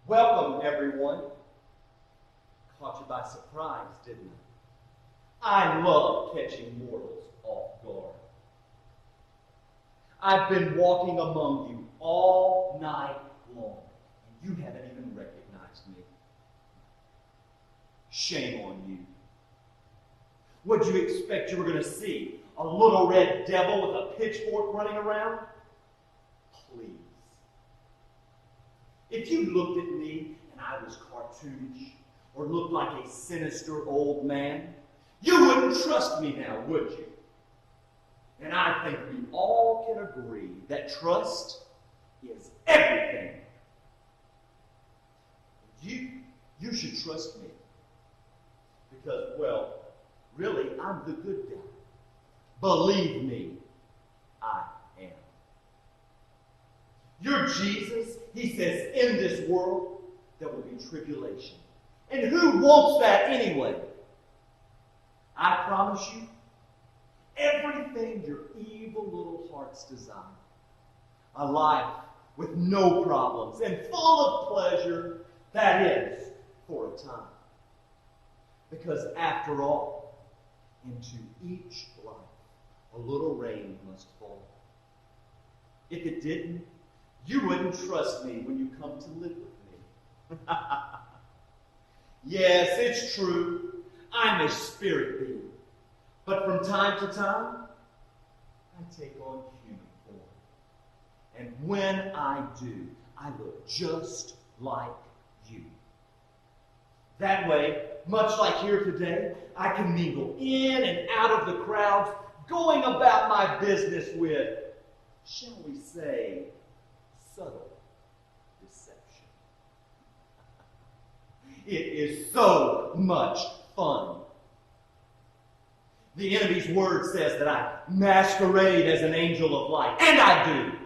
Welcome, everyone. Caught you by surprise, didn't I? I love catching mortals off guard. I've been walking among you all night long, and you haven't even recognized me. Shame on you. What'd you expect you were going to see? A little red devil with a pitchfork running around? Please. If you looked at me and I was cartoonish or looked like a sinister old man, you wouldn't trust me now, would you? And I think we all can agree that trust is everything. You should trust me. Because, well, really, I'm the good guy. Believe me, I am. Your Jesus, he says, in this world, there will be tribulation. And who wants that anyway? I promise you, everything your evil little hearts desire. A life with no problems and full of pleasure, that is, for a time. Because after all, into each life, a little rain must fall. If it didn't, you wouldn't trust me when you come to live with me. Yes, it's true. I'm a spirit being. But from time to time, I take on human form. And when I do, I look just like you. That way, much like here today, I can mingle in and out of the crowds, going about my business with, shall we say, subtle deception. It is so much fun. The enemy's word says that I masquerade as an angel of light, and I do.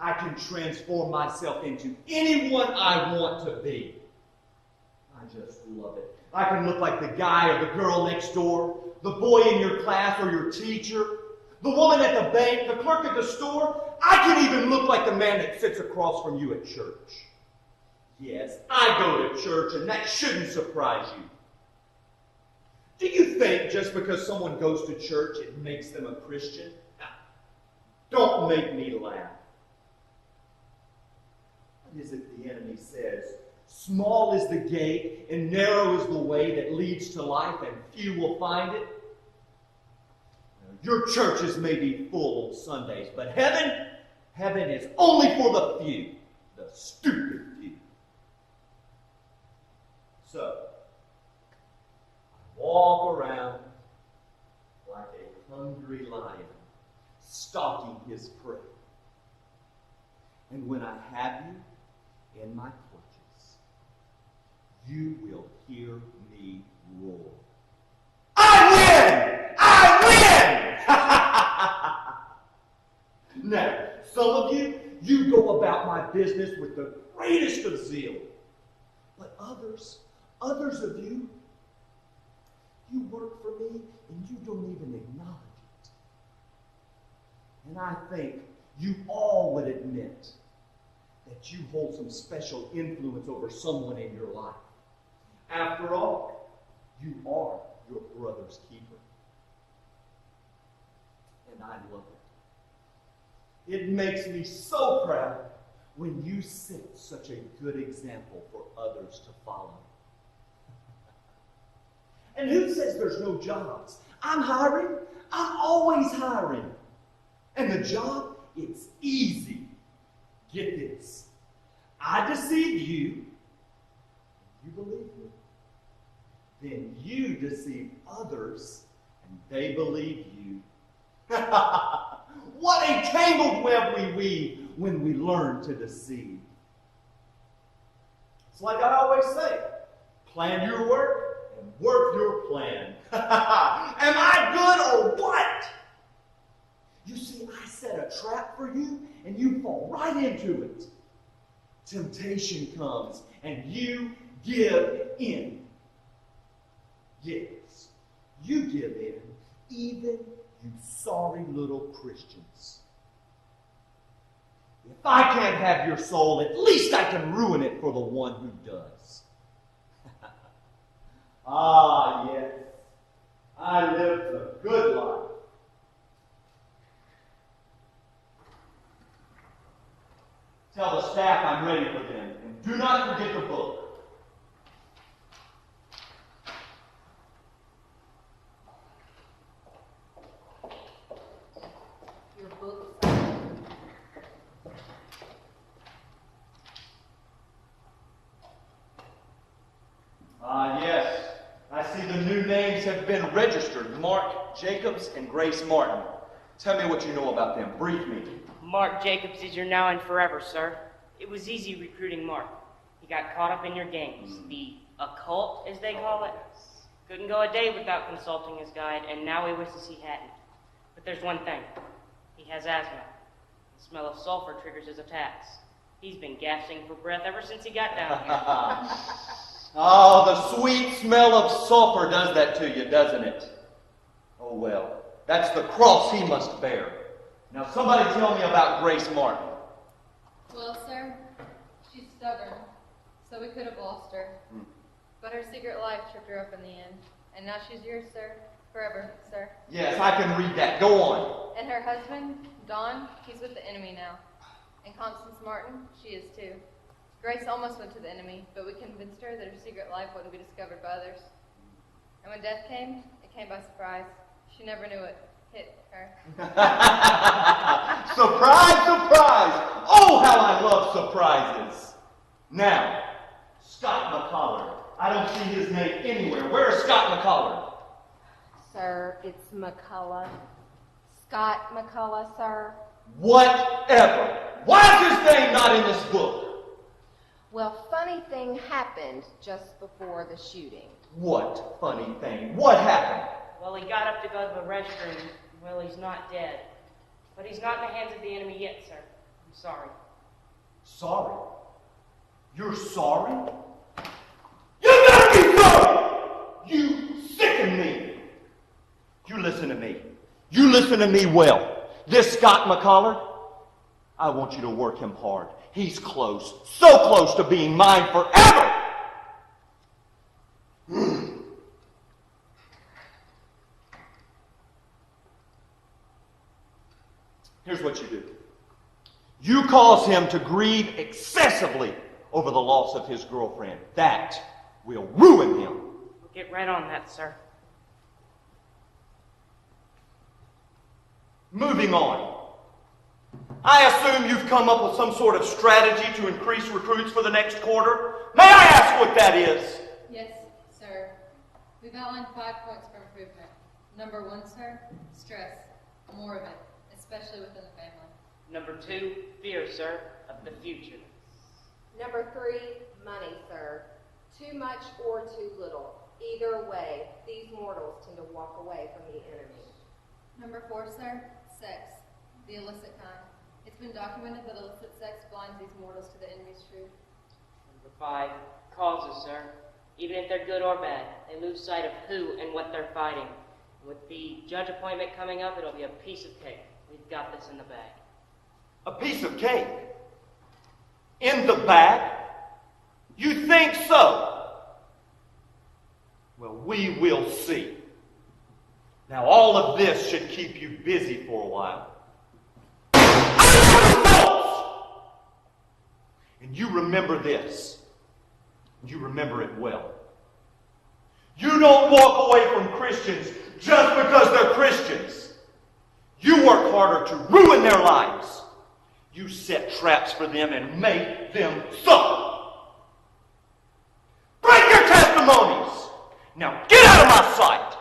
I can transform myself into anyone I want to be. I just love it. I can look like the guy or the girl next door, the boy in your class or your teacher, the woman at the bank, the clerk at the store. I can even look like the man that sits across from you at church. Yes, I go to church, and that shouldn't surprise you. Do you think just because someone goes to church, it makes them a Christian? Don't make me laugh. What is it the enemy says? Small is the gate, and narrow is the way that leads to life, and few will find it. Your churches may be full on Sundays, but heaven is only for the few, the stupid few. So, I walk around like a hungry lion, stalking his prey. And when I have you in my clutches, you will hear me roar. I win! I win! Now, some of you, you go about my business with the greatest of zeal. But others of you, you work for me and you don't even acknowledge it. And I think you all would admit that you hold some special influence over someone in your life. After all, you are your brother's keeper. And I love it. It makes me so proud when you set such a good example for others to follow. And who says there's no jobs? I'm hiring. I'm always hiring. And the job, it's easy. Get this. I deceive you. You believe me. Then you deceive others, and they believe you. What a tangled web we weave when we learn to deceive. It's like I always say, plan your work and work your plan. Am I good or what? You see, I set a trap for you, and you fall right into it. Temptation comes, and you give in. Yes, you give in, even you sorry little Christians. If I can't have your soul, at least I can ruin it for the one who does. Ah, yes. I lived a good life. Tell the staff I'm ready for them, and do not forget the book. Your book. Ah, yes. I see the new names have been registered. Mark Jacobs and Grace Martin. Tell me what you know about them. Brief me. Mark Jacobs is your now and forever, sir. It was easy recruiting Mark. He got caught up in your games. The occult, as they call it. Couldn't go a day without consulting his guide, and now he wishes he hadn't. But there's one thing. He has asthma. The smell of sulfur triggers his attacks. He's been gasping for breath ever since he got down here. Oh, the sweet smell of sulfur does that to you, doesn't it? Oh, well, that's the cross he must bear. Now, somebody tell me about Grace Martin. Well, sir, she's stubborn, so we could have lost her. But her secret life tripped her up in the end. And now she's yours, sir. Forever, sir. Yes, I can read that. Go on. And her husband, Don, he's with the enemy now. And Constance Martin, she is too. Grace almost went to the enemy, but we convinced her that her secret life wouldn't be discovered by others. And when death came, it came by surprise. She never knew it hit her. Surprise, surprise! Oh, how I love surprises. Now, Scott McCollard. I don't see his name anywhere. Where is Scott McCollard? Sir, it's McCullough. Scott McCullough, sir. Whatever. Why is his name not in this book? Well, funny thing happened just before the shooting. What funny thing? What happened? Well, he got up to go to the restroom. Well, he's not dead. But he's not in the hands of the enemy yet, sir. I'm sorry. Sorry? You're sorry? You better be sorry! You sicken me! You listen to me. You listen to me well. This Scott McCollard, I want you to work him hard. He's close, so close to being mine forever! Here's what you do. You cause him to grieve excessively over the loss of his girlfriend. That will ruin him. We'll get right on that, sir. Moving on. I assume you've come up with some sort of strategy to increase recruits for the next quarter. May I ask what that is? Yes, sir. We've outlined 5 points for improvement. Number 1, sir, stress. More of it, especially within the family. Number 2, fear, sir, of the future. Number 3, money, sir. Too much or too little. Either way, these mortals tend to walk away from the enemy. Number 4, sir, sex. The illicit kind. It's been documented that illicit sex blinds these mortals to the enemy's truth. Number 5, causes, sir. Even if they're good or bad, they lose sight of who and what they're fighting. With the judge appointment coming up, it'll be a piece of cake. We've got this in the bag. A piece of cake? In the bag? You think so? Well, we will see. Now, all of this should keep you busy for a while. And you remember this. You remember it well. You don't walk away from Christians just because they're Christians. You work harder to ruin their lives. You set traps for them and make them suffer. Break your testimonies. Now get out of my sight.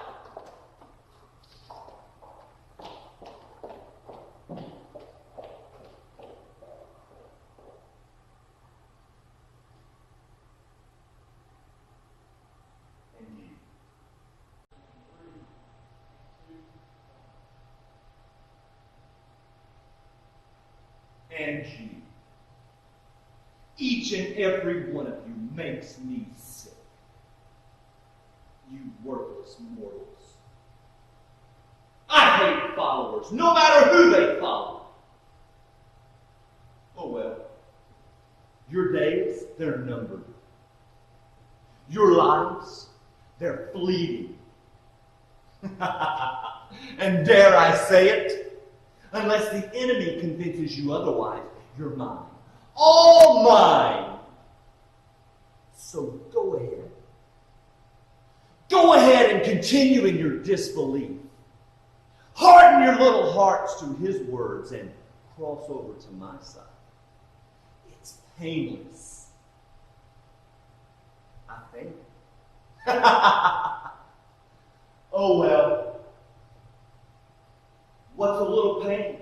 And you, each and every one of you makes me sick. You worthless mortals. I hate followers, no matter who they follow. Oh, Your days, they're numbered. Your lives, they're fleeting. And dare I say it, unless the enemy convinces you otherwise, you're mine. All mine. So go ahead. Go ahead and continue in your disbelief. Harden your little hearts to his words and cross over to my side. It's painless. I think. Oh well. What's a little pain?